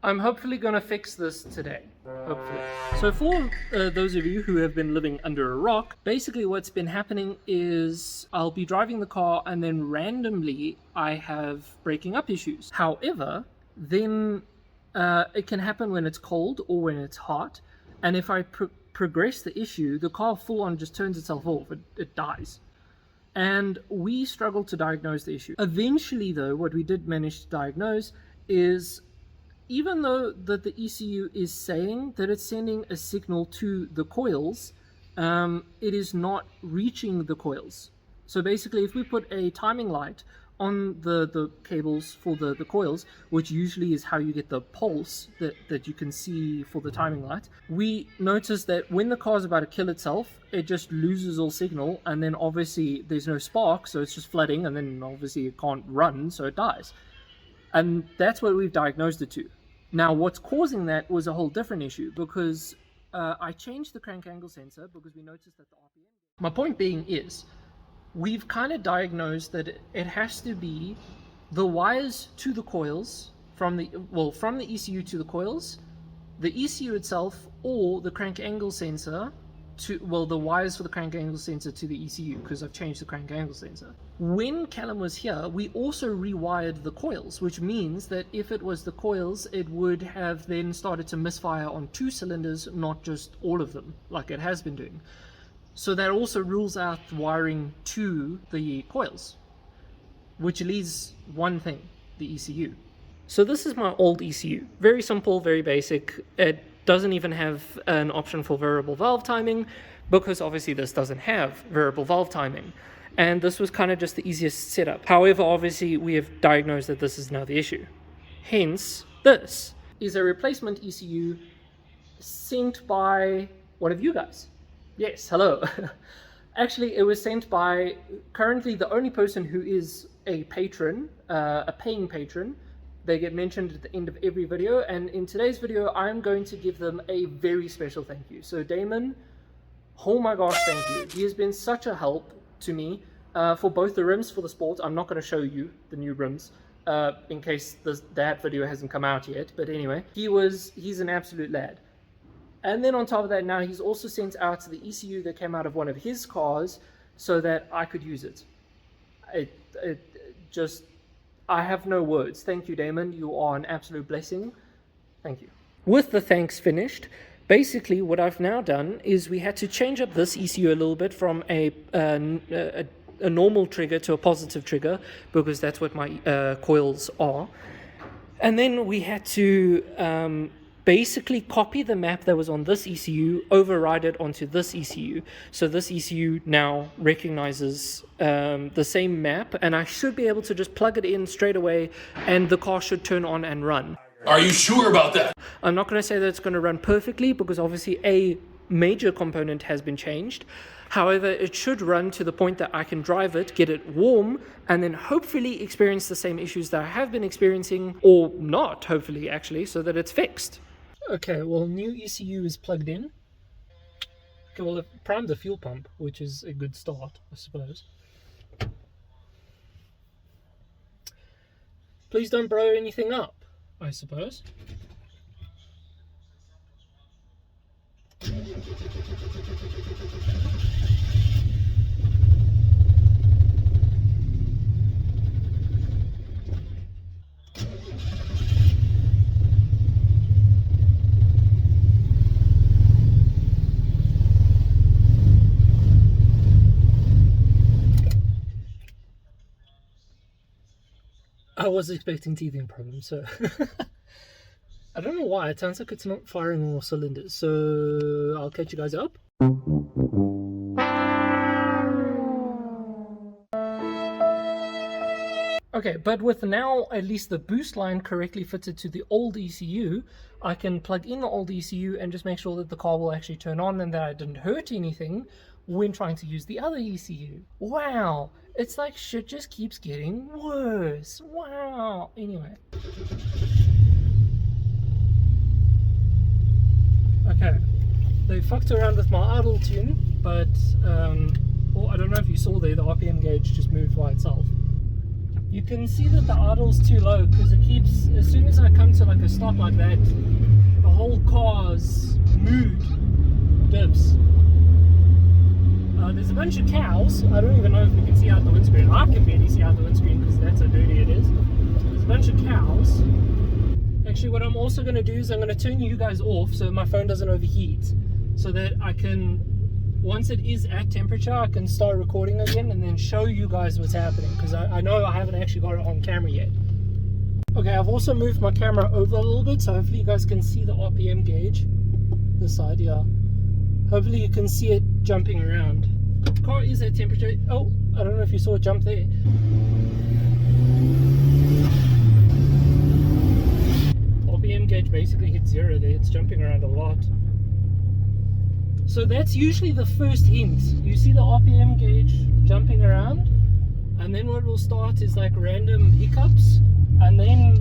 I'm hopefully going to fix this today. Hopefully. So for those of you who have been living under a rock, basically what's been happening is I'll be driving the car and then randomly I have breaking up issues. However, then it can happen when it's cold or when it's hot. And if I progress the issue, the car full on just turns itself off. It dies. And we struggled to diagnose the issue. Eventually though, what we did manage to diagnose is even though that the ECU is saying that it's sending a signal to the coils, it is not reaching the coils. So basically, if we put a timing light on the cables for the coils, which usually is how you get the pulse that you can see for the timing light, we notice that when the car is about to kill itself, it just loses all signal, and then obviously there's no spark, so it's just flooding, and then obviously it can't run, so it dies. And that's what we've diagnosed it to. Now, what's causing that was a whole different issue, because I changed the crank angle sensor because we noticed that the RPM... My point being is, we've kind of diagnosed that it has to be the wires to the coils, from the ECU to the coils, the ECU itself, or the crank angle sensor to, the wires for the crank angle sensor to the ECU, because I've changed the crank angle sensor. When Callum was here, we also rewired the coils, which means that if it was the coils, it would have then started to misfire on 2 cylinders, not just all of them, like it has been doing. So that also rules out wiring to the coils, which leaves one thing, the ECU. So this is my old ECU. Very simple, very basic. It doesn't even have an option for variable valve timing, because obviously this doesn't have variable valve timing. And this was kind of just the easiest setup. However, obviously we have diagnosed that this is now the issue. Hence, this is a replacement ECU sent by one of you guys. Yes, hello. Actually, it was sent by currently the only person who is a patron, a paying patron. They get mentioned at the end of every video, and in today's video, I'm going to give them a very special thank you. So Damon, oh my gosh, thank you. He has been such a help to me for both the rims for the Sport. I'm not going to show you the new rims in case that video hasn't come out yet, but anyway, he's an absolute lad. And then on top of that, now he's also sent out the ECU that came out of one of his cars so that I could use it. I have no words. Thank you, Damon. You are an absolute blessing. Thank you. With the thanks finished, basically what I've now done is we had to change up this ECU a little bit from a normal trigger to a positive trigger, because that's what my coils are. And then we had to basically copy the map that was on this ECU, override it onto this ECU. So this ECU now recognizes the same map, and I should be able to just plug it in straight away and the car should turn on and run. Are you sure about that? I'm not going to say that it's going to run perfectly, because obviously a major component has been changed. However, it should run to the point that I can drive it, get it warm, and then hopefully experience the same issues that I have been experiencing, or not, hopefully, actually, so that it's fixed. Okay, well, new ECU is plugged in. Okay, well, I've primed the fuel pump, which is a good start, I suppose. Please don't blow anything up, I suppose. I was expecting teething problems, so I don't know why, it sounds like it's not firing all cylinders, so I'll catch you guys up. Okay, but with now at least the boost line correctly fitted to the old ECU, I can plug in the old ECU and just make sure that the car will actually turn on and that I didn't hurt anything when trying to use the other ECU. Wow, it's like shit just keeps getting worse. Wow. Anyway. Okay, they fucked around with my idle tune, but well, I don't know if you saw there, the RPM gauge just moved by itself. you can see that the idle's too low because it keeps, as soon as I come to like a stop like that, the whole car's mood dips. There's a bunch of cows. I don't even know if we can see out the windscreen. I can barely see out the windscreen because that's how dirty it is. There's a bunch of cows. Actually, what I'm also going to do is I'm going to turn you guys off so my phone doesn't overheat, so that I can, once it is at temperature, I can start recording again and then show you guys what's happening, because I know I haven't actually got it on camera yet. Okay, I've also moved my camera over a little bit, so hopefully you guys can see the RPM gauge. This side, yeah. Hopefully you can see it jumping around. The car is at temperature. Oh, I don't know if you saw it jump there. RPM gauge basically hit 0 there. It's jumping around a lot. So that's usually the first hint. You see the RPM gauge jumping around, and then what will start is like random hiccups, and then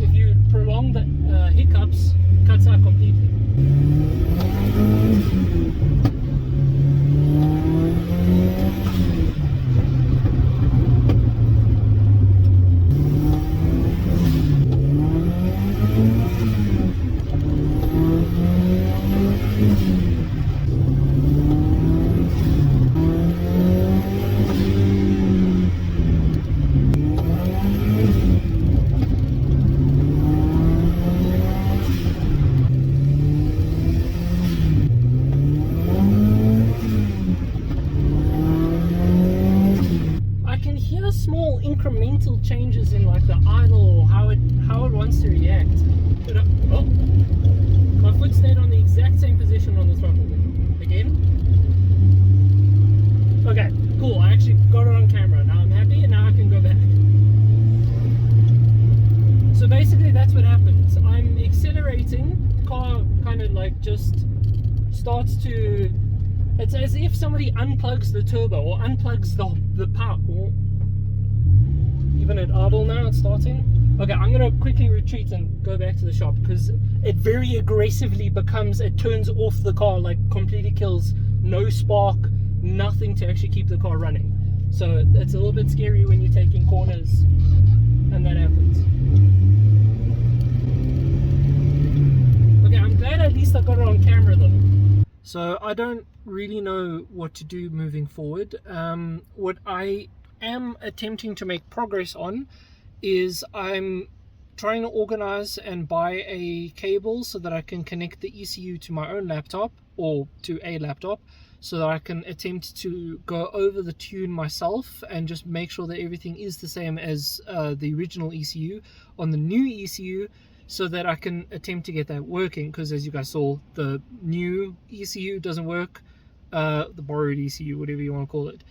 if you prolong the hiccups, it cuts out completely. Small incremental changes in like the idle or how it wants to react. But oh, my foot stayed on the exact same position on the throttle again. Okay, cool. I actually got it on camera. Now I'm happy, and now I can go back. So basically, that's what happens. I'm accelerating. The car kind of like just starts to. It's as if somebody unplugs the turbo or unplugs the power. Even at idle now, it's starting. Okay, I'm gonna quickly retreat and go back to the shop because it very aggressively it turns off the car, like completely kills, no spark, nothing to actually keep the car running. So it's a little bit scary when you're taking corners and that happens. Okay, I'm glad at least I got it on camera though. So I don't really know what to do moving forward. What I am attempting to make progress on is I'm trying to organize and buy a cable so that I can connect the ECU to my own laptop or to a laptop, so that I can attempt to go over the tune myself and just make sure that everything is the same as the original ECU on the new ECU, so that I can attempt to get that working, because as you guys saw, the new ECU doesn't work, the borrowed ECU, whatever you want to call it.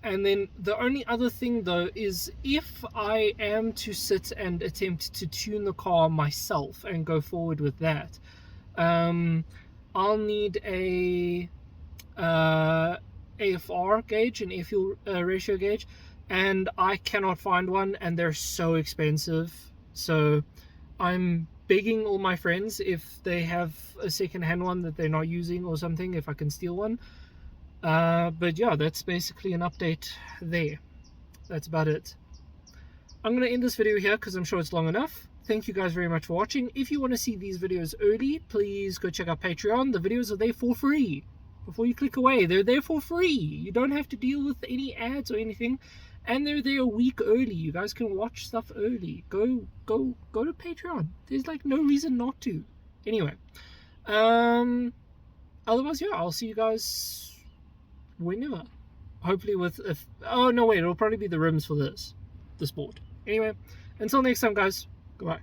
And then the only other thing though is if I am to sit and attempt to tune the car myself and go forward with that, I'll need a AFR gauge, an air fuel ratio gauge, and I cannot find one, and they're so expensive. So I'm begging all my friends if they have a second-hand one that they're not using or something, if I can steal one. But yeah, that's basically an update there. That's about it. I'm going to end this video here because I'm sure it's long enough. Thank you guys very much for watching. If you want to see these videos early, please go check out Patreon. The videos are there for free. Before you click away, they're there for free. You don't have to deal with any ads or anything. And they're there a week early. You guys can watch stuff early. Go to Patreon. There's like no reason not to. Anyway. Otherwise, yeah, I'll see you guys whenever, hopefully with oh no wait, it'll probably be the rims for this board. Anyway, until next time guys, goodbye.